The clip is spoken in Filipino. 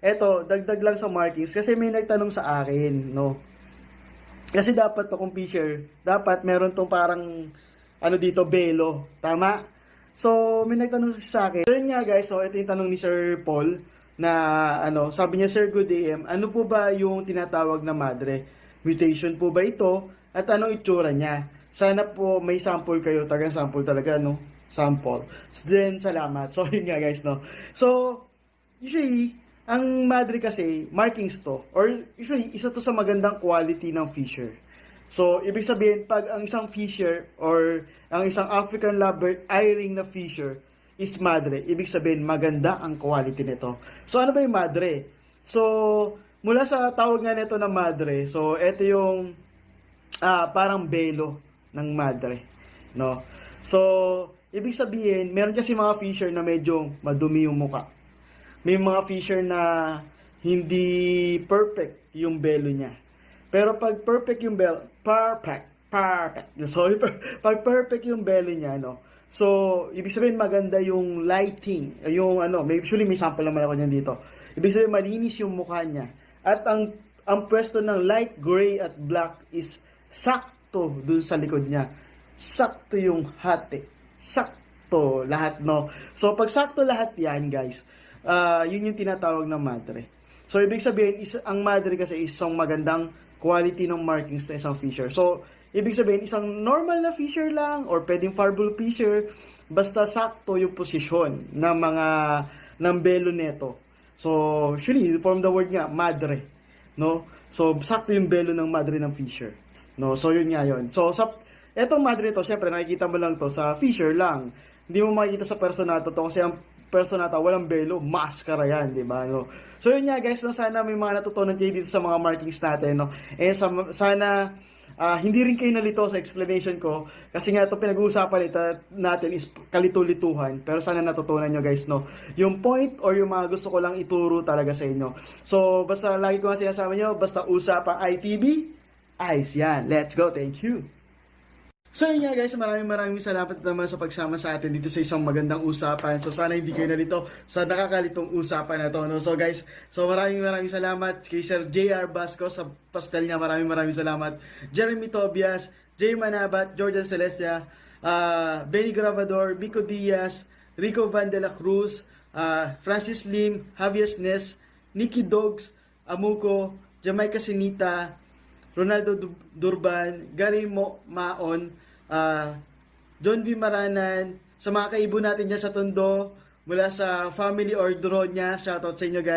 eto, dagdag lang sa markings kasi may nagtanong sa akin, no. Kasi dapat to kung fisher, dapat meron tong parang ano dito, belo. Tama? So, may nagtanong sa akin. So, yun nga guys, so ito yung tanong ni Sir Paul na ano, sabi niya, Sir Good AM, ano po ba yung tinatawag na madre? Mutation po ba ito? At anong itsura niya? Sana po may sample kayo, tagang sample talaga, no? Sample. Then, salamat. So, yun nga guys, no? So, usually, ang madre kasi, markings to, or usually, isa to sa magandang quality ng fisher. So, ibig sabihin, pag ang isang fisher or ang isang African lovebird eye-ring na fisher is madre, ibig sabihin, maganda ang quality nito. So, ano ba yung madre? So, mula sa tawag nga nito na madre, so, ito yung parang belo ng madre. No? So, ibig sabihin, meron kasi mga fisher na medyo madumi yung muka. May mga fisher na hindi perfect yung belo niya. Pero pag perfect yung belo, perfect. Sorry, pag perfect yung belo niya, no. So, ibig sabihin maganda yung lighting, yung ano, usually may sample naman ako niyan dito. Ibig sabihin malinis yung mukha niya. At ang pwesto ng light gray at black is sakto dun sa likod niya. Sakto yung hati. Sakto lahat, no. So, pag sakto lahat yan, guys, yun yung tinatawag na madre. So, ibig sabihin, ang madre kasi is isang magandang quality ng markings na isang fisher. So, ibig sabihin, isang normal na fisher lang or pwedeng farball fisher, basta sakto yung posisyon ng belo neto. So, actually, from the word nga, madre. No? So, sakto yung belo ng madre ng fisher. No? So, yun nga yun. So, etong madre to, syempre, nakikita mo lang to sa fisher lang. Hindi mo makikita sa personato to kasi ang personata, walang belo, maskara yan, di ba? No? So yun nga guys, no, sana may mga natutunan kayo dito sa mga markings natin, no? Sana hindi rin kayo nalito sa explanation ko kasi nga ito pinag-uusapan natin is kalito-lituhan, pero sana natutunan nyo guys, no? Yung point or yung mga gusto ko lang ituro talaga sa inyo. So basta lagi ko nga sinasama nyo, basta usapang ITB, ayos yan. Let's go, thank you! So yun nga guys, maraming salamat naman sa pagsama sa atin dito sa isang magandang usapan. So sana hindi kayo nalito sa nakakalitong usapan na to, no? So guys, so maraming salamat kay Sir J.R. Basco sa pastel niya. Maraming salamat. Jeremy Tobias, Jay Manabat, Jordan Celestia, Benny Gravador, Bico Diaz, Rico Van de la Cruz, Francis Lim, Javier Nes, Nicky Dogs, Amuko, Jamaica Sinita, Ronaldo Durban, Gary Maon, John V. Maranan, sa mga kaibo natin dyan sa Tondo, mula sa family or Doronya, shoutout sa inyo guys.